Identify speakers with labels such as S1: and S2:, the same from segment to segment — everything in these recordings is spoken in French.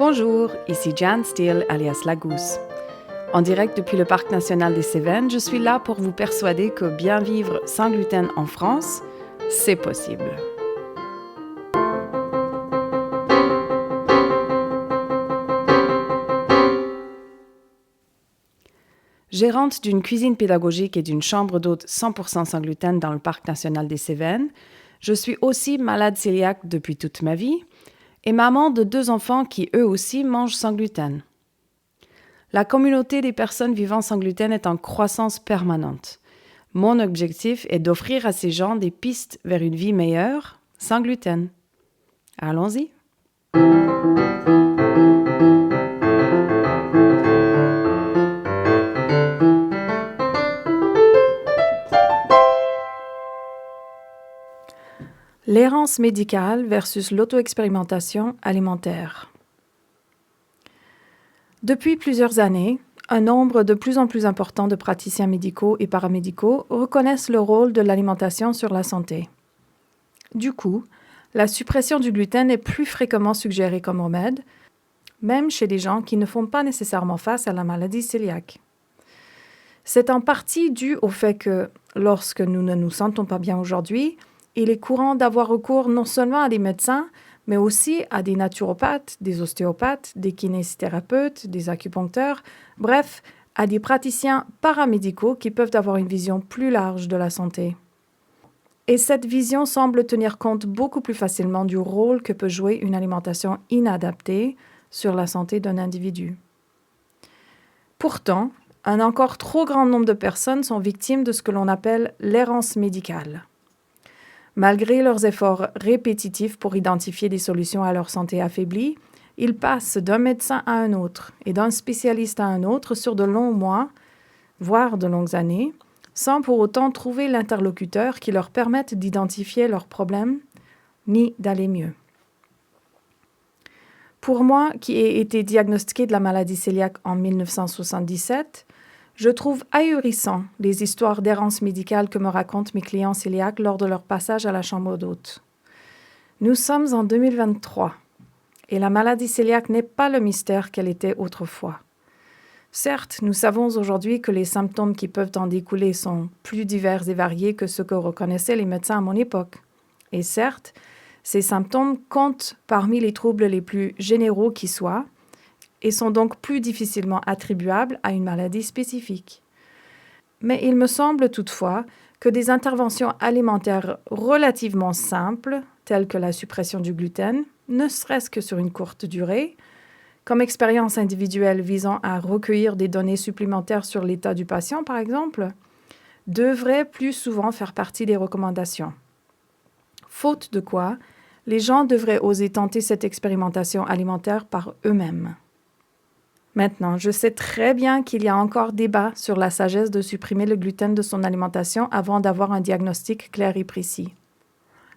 S1: Bonjour, ici Jan Steele alias La Gousse. En direct depuis le Parc national des Cévennes, je suis là pour vous persuader que bien vivre sans gluten en France, c'est possible. Gérante d'une cuisine pédagogique et d'une chambre d'hôte 100% sans gluten dans le Parc national des Cévennes, je suis aussi malade cœliaque depuis toute ma vie et maman de 2 enfants qui eux aussi mangent sans gluten. La communauté des personnes vivant sans gluten est en croissance permanente. Mon objectif est d'offrir à ces gens des pistes vers une vie meilleure sans gluten. Allons-y! L'errance médicale versus l'auto-expérimentation alimentaire. Depuis plusieurs années, un nombre de plus en plus important de praticiens médicaux et paramédicaux reconnaissent le rôle de l'alimentation sur la santé. Du coup, la suppression du gluten est plus fréquemment suggérée comme remède, même chez des gens qui ne font pas nécessairement face à la maladie cœliaque. C'est en partie dû au fait que, lorsque nous ne nous sentons pas bien aujourd'hui, il est courant d'avoir recours non seulement à des médecins, mais aussi à des naturopathes, des ostéopathes, des kinésithérapeutes, des acupuncteurs, bref, à des praticiens paramédicaux qui peuvent avoir une vision plus large de la santé. Et cette vision semble tenir compte beaucoup plus facilement du rôle que peut jouer une alimentation inadaptée sur la santé d'un individu. Pourtant, un encore trop grand nombre de personnes sont victimes de ce que l'on appelle l'errance médicale. Malgré leurs efforts répétitifs pour identifier des solutions à leur santé affaiblie, ils passent d'un médecin à un autre et d'un spécialiste à un autre sur de longs mois, voire de longues années, sans pour autant trouver l'interlocuteur qui leur permette d'identifier leurs problèmes ni d'aller mieux. Pour moi, qui ai été diagnostiquée de la maladie cœliaque en 1977, je trouve ahurissant les histoires d'errance médicale que me racontent mes clients cœliaques lors de leur passage à la chambre d'hôte. Nous sommes en 2023 et la maladie cœliaque n'est pas le mystère qu'elle était autrefois. Certes, nous savons aujourd'hui que les symptômes qui peuvent en découler sont plus divers et variés que ceux que reconnaissaient les médecins à mon époque. Et certes, ces symptômes comptent parmi les troubles les plus généraux qui soient, et sont donc plus difficilement attribuables à une maladie spécifique. Mais il me semble toutefois que des interventions alimentaires relativement simples, telles que la suppression du gluten, ne serait-ce que sur une courte durée, comme expérience individuelle visant à recueillir des données supplémentaires sur l'état du patient par exemple, devraient plus souvent faire partie des recommandations. Faute de quoi, les gens devraient oser tenter cette expérimentation alimentaire par eux-mêmes. Maintenant, je sais très bien qu'il y a encore débat sur la sagesse de supprimer le gluten de son alimentation avant d'avoir un diagnostic clair et précis.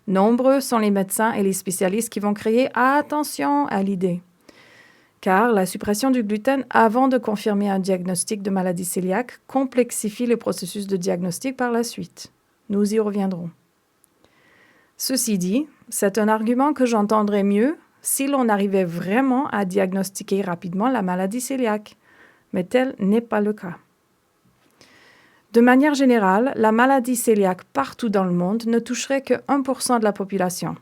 S1: Nombreux sont les médecins et les spécialistes qui vont crier « Attention » à l'idée. Car la suppression du gluten avant de confirmer un diagnostic de maladie cœliaque complexifie le processus de diagnostic par la suite. Nous y reviendrons. Ceci dit, c'est un argument que j'entendrai mieux si l'on arrivait vraiment à diagnostiquer rapidement la maladie cœliaque, mais tel n'est pas le cas. De manière générale, la maladie cœliaque partout dans le monde ne toucherait que 1% de la population.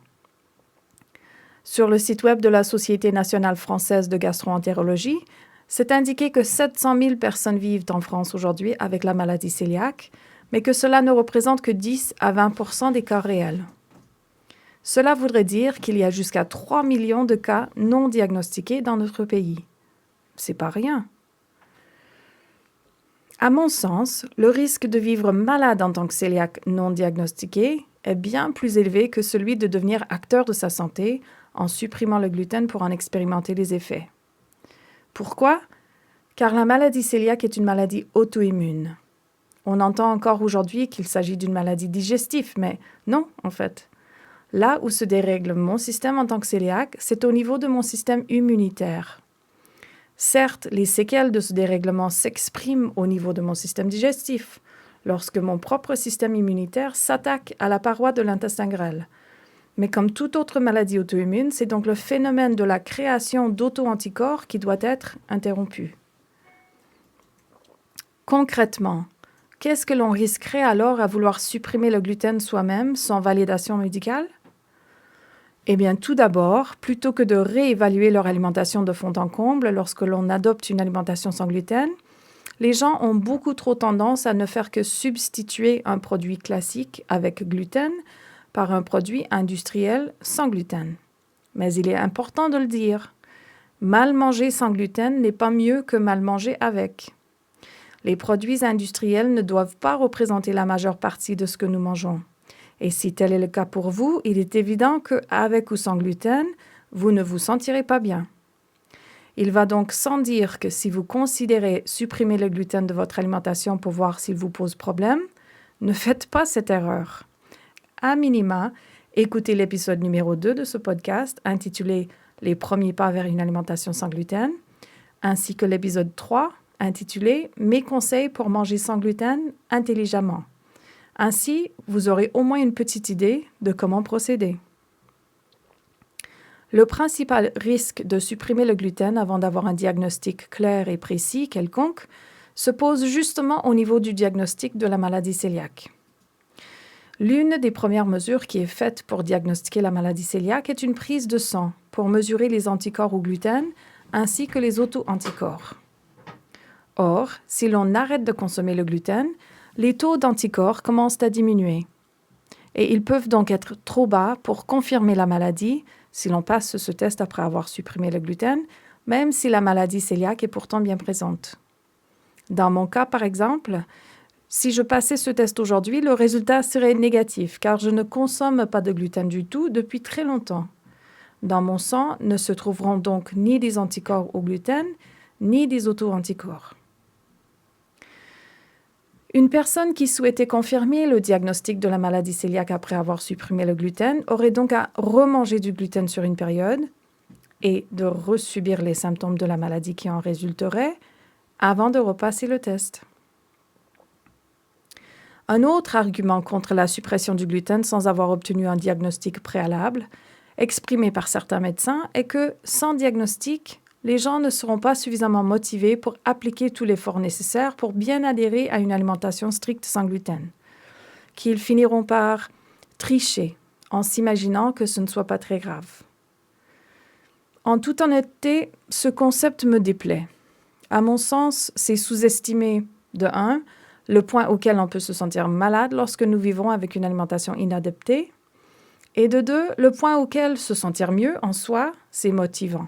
S1: Sur le site web de la Société nationale française de gastro-entérologie, c'est indiqué que 700 000 personnes vivent en France aujourd'hui avec la maladie cœliaque, mais que cela ne représente que 10 à 20% des cas réels. Cela voudrait dire qu'il y a jusqu'à 3 millions de cas non diagnostiqués dans notre pays. C'est pas rien. À mon sens, le risque de vivre malade en tant que cœliaque non diagnostiqué est bien plus élevé que celui de devenir acteur de sa santé en supprimant le gluten pour en expérimenter les effets. Pourquoi? Car la maladie cœliaque est une maladie auto-immune. On entend encore aujourd'hui qu'il s'agit d'une maladie digestive, mais non, en fait. Là où se dérègle mon système en tant que cœliaque, c'est au niveau de mon système immunitaire. Certes, les séquelles de ce dérèglement s'expriment au niveau de mon système digestif, lorsque mon propre système immunitaire s'attaque à la paroi de l'intestin grêle. Mais comme toute autre maladie auto-immune, c'est donc le phénomène de la création d'auto-anticorps qui doit être interrompu. Concrètement, qu'est-ce que l'on risquerait alors à vouloir supprimer le gluten soi-même sans validation médicale? Eh bien, tout d'abord, plutôt que de réévaluer leur alimentation de fond en comble lorsque l'on adopte une alimentation sans gluten, les gens ont beaucoup trop tendance à ne faire que substituer un produit classique avec gluten par un produit industriel sans gluten. Mais il est important de le dire, mal manger sans gluten n'est pas mieux que mal manger avec. Les produits industriels ne doivent pas représenter la majeure partie de ce que nous mangeons. Et si tel est le cas pour vous, il est évident qu'avec ou sans gluten, vous ne vous sentirez pas bien. Il va donc sans dire que si vous considérez supprimer le gluten de votre alimentation pour voir s'il vous pose problème, ne faites pas cette erreur. À minima, écoutez l'épisode numéro 2 de ce podcast intitulé « Les premiers pas vers une alimentation sans gluten » ainsi que l'épisode 3 intitulé « Mes conseils pour manger sans gluten intelligemment ». Ainsi, vous aurez au moins une petite idée de comment procéder. Le principal risque de supprimer le gluten avant d'avoir un diagnostic clair et précis quelconque se pose justement au niveau du diagnostic de la maladie cœliaque. L'une des premières mesures qui est faite pour diagnostiquer la maladie cœliaque est une prise de sang pour mesurer les anticorps au gluten ainsi que les auto-anticorps. Or, si l'on arrête de consommer le gluten, les taux d'anticorps commencent à diminuer. Et ils peuvent donc être trop bas pour confirmer la maladie si l'on passe ce test après avoir supprimé le gluten, même si la maladie cœliaque est pourtant bien présente. Dans mon cas, par exemple, si je passais ce test aujourd'hui, le résultat serait négatif car je ne consomme pas de gluten du tout depuis très longtemps. Dans mon sang ne se trouveront donc ni des anticorps au gluten, ni des auto-anticorps. Une personne qui souhaitait confirmer le diagnostic de la maladie cœliaque après avoir supprimé le gluten aurait donc à remanger du gluten sur une période et de resubir les symptômes de la maladie qui en résulteraient avant de repasser le test. Un autre argument contre la suppression du gluten sans avoir obtenu un diagnostic préalable, exprimé par certains médecins, est que sans diagnostic, les gens ne seront pas suffisamment motivés pour appliquer tout l'effort nécessaire pour bien adhérer à une alimentation stricte sans gluten, qu'ils finiront par tricher en s'imaginant que ce ne soit pas très grave. En toute honnêteté, ce concept me déplaît. À mon sens, c'est sous-estimer, de 1, le point auquel on peut se sentir malade lorsque nous vivons avec une alimentation inadaptée, et de 2, le point auquel se sentir mieux en soi, c'est motivant.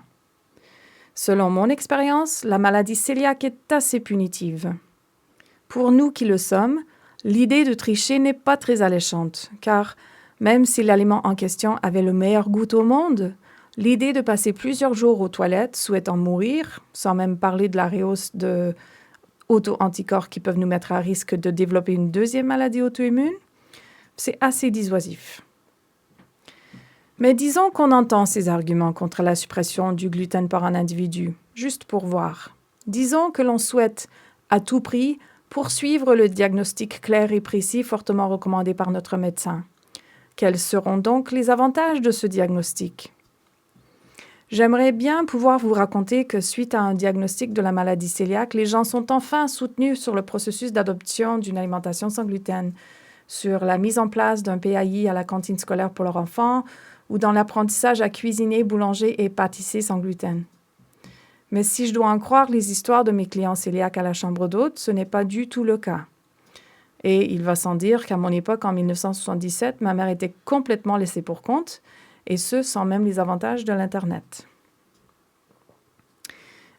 S1: Selon mon expérience, la maladie cœliaque est assez punitive. Pour nous qui le sommes, l'idée de tricher n'est pas très alléchante, car même si l'aliment en question avait le meilleur goût au monde, l'idée de passer plusieurs jours aux toilettes souhaitant mourir, sans même parler de la rehausse de auto-anticorps qui peuvent nous mettre à risque de développer une deuxième maladie auto-immune, c'est assez dissuasif. Mais disons qu'on entend ces arguments contre la suppression du gluten par un individu, juste pour voir. Disons que l'on souhaite, à tout prix, poursuivre le diagnostic clair et précis fortement recommandé par notre médecin. Quels seront donc les avantages de ce diagnostic? J'aimerais bien pouvoir vous raconter que suite à un diagnostic de la maladie cœliaque, les gens sont enfin soutenus sur le processus d'adoption d'une alimentation sans gluten, sur la mise en place d'un PAI à la cantine scolaire pour leurs enfants, ou dans l'apprentissage à cuisiner, boulanger et pâtisser sans gluten. Mais si je dois en croire les histoires de mes clients cœliaques à la chambre d'hôte, ce n'est pas du tout le cas. Et il va sans dire qu'à mon époque, en 1977, ma mère était complètement laissée pour compte, et ce, sans même les avantages de l'Internet.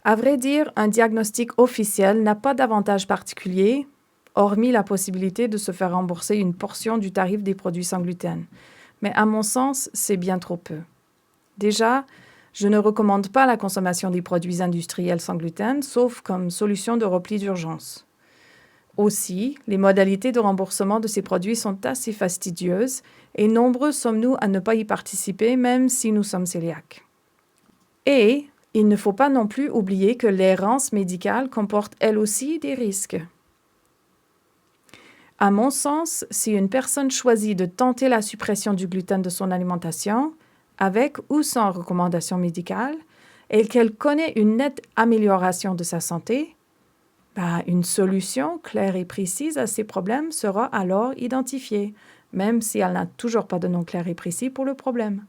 S1: À vrai dire, un diagnostic officiel n'a pas d'avantage particulier, hormis la possibilité de se faire rembourser une portion du tarif des produits sans gluten. Mais à mon sens, c'est bien trop peu. Déjà, je ne recommande pas la consommation des produits industriels sans gluten, sauf comme solution de repli d'urgence. Aussi, les modalités de remboursement de ces produits sont assez fastidieuses et nombreux sommes-nous à ne pas y participer, même si nous sommes cœliaques. Et il ne faut pas non plus oublier que l'errance médicale comporte elle aussi des risques. À mon sens, si une personne choisit de tenter la suppression du gluten de son alimentation, avec ou sans recommandation médicale, et qu'elle connaît une nette amélioration de sa santé, une solution claire et précise à ces problèmes sera alors identifiée, même si elle n'a toujours pas de nom clair et précis pour le problème.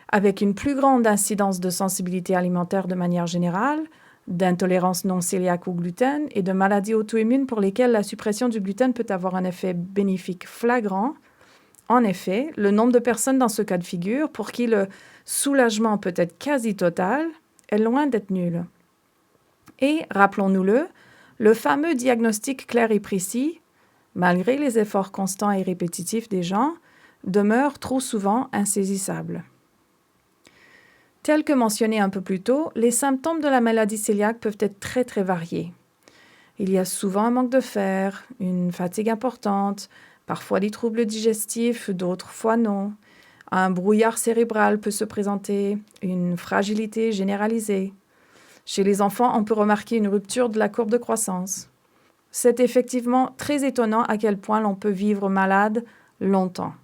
S1: Avec une plus grande incidence de sensibilité alimentaire de manière générale, d'intolérance non cœliaque au gluten et de maladies auto-immunes pour lesquelles la suppression du gluten peut avoir un effet bénéfique flagrant, en effet, le nombre de personnes dans ce cas de figure pour qui le soulagement peut être quasi total est loin d'être nul. Et, rappelons-nous-le, le fameux diagnostic clair et précis, malgré les efforts constants et répétitifs des gens, demeure trop souvent insaisissable. Tel que mentionné un peu plus tôt, les symptômes de la maladie cœliaque peuvent être très très variés. Il y a souvent un manque de fer, une fatigue importante, parfois des troubles digestifs, d'autres fois non. Un brouillard cérébral peut se présenter, une fragilité généralisée. Chez les enfants, on peut remarquer une rupture de la courbe de croissance. C'est effectivement très étonnant à quel point l'on peut vivre malade longtemps.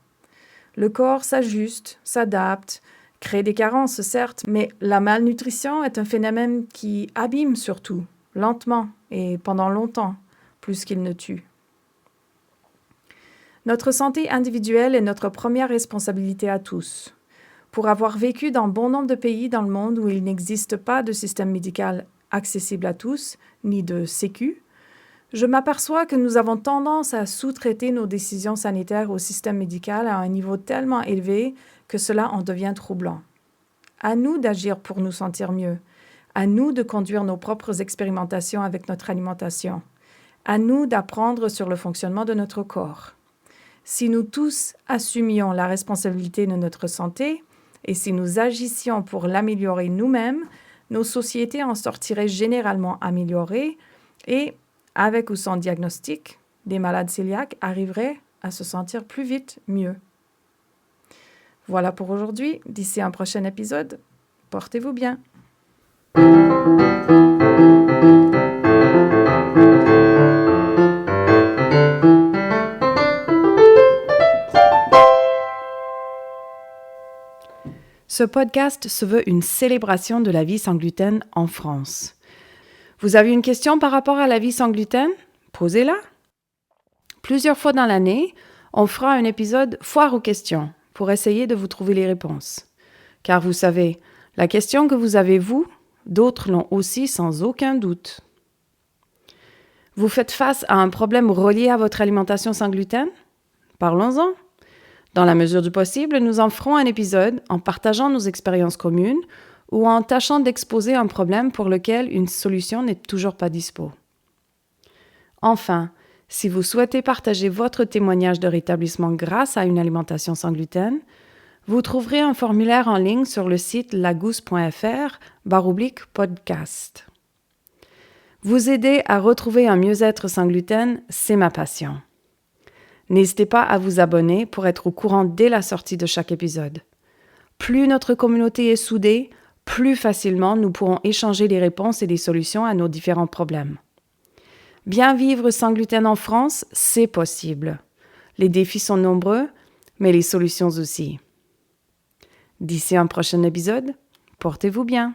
S1: Le corps s'ajuste, s'adapte, crée des carences, certes, mais la malnutrition est un phénomène qui abîme surtout, lentement et pendant longtemps, plus qu'il ne tue. Notre santé individuelle est notre première responsabilité à tous. Pour avoir vécu dans bon nombre de pays dans le monde où il n'existe pas de système médical accessible à tous, ni de sécu, je m'aperçois que nous avons tendance à sous-traiter nos décisions sanitaires au système médical à un niveau tellement élevé que cela en devient troublant. À nous d'agir pour nous sentir mieux, à nous de conduire nos propres expérimentations avec notre alimentation, à nous d'apprendre sur le fonctionnement de notre corps. Si nous tous assumions la responsabilité de notre santé et si nous agissions pour l'améliorer nous-mêmes, nos sociétés en sortiraient généralement améliorées et, avec ou sans diagnostic, des malades cœliaques arriveraient à se sentir plus vite mieux. Voilà pour aujourd'hui. D'ici un prochain épisode, portez-vous bien. Ce podcast se veut une célébration de la vie sans gluten en France. Vous avez une question par rapport à la vie sans gluten? Posez-la. Plusieurs fois dans l'année, on fera un épisode foire aux questions pour essayer de vous trouver les réponses. Car vous savez, la question que vous avez vous, d'autres l'ont aussi sans aucun doute. Vous faites face à un problème relié à votre alimentation sans gluten? Parlons-en. Dans la mesure du possible, nous en ferons un épisode en partageant nos expériences communes ou en tâchant d'exposer un problème pour lequel une solution n'est toujours pas dispo. Enfin, si vous souhaitez partager votre témoignage de rétablissement grâce à une alimentation sans gluten, vous trouverez un formulaire en ligne sur le site lagousse.fr/podcast. Vous aider à retrouver un mieux-être sans gluten, c'est ma passion. N'hésitez pas à vous abonner pour être au courant dès la sortie de chaque épisode. Plus notre communauté est soudée, plus facilement nous pourrons échanger les réponses et les solutions à nos différents problèmes. Bien vivre sans gluten en France, c'est possible. Les défis sont nombreux, mais les solutions aussi. D'ici un prochain épisode, portez-vous bien.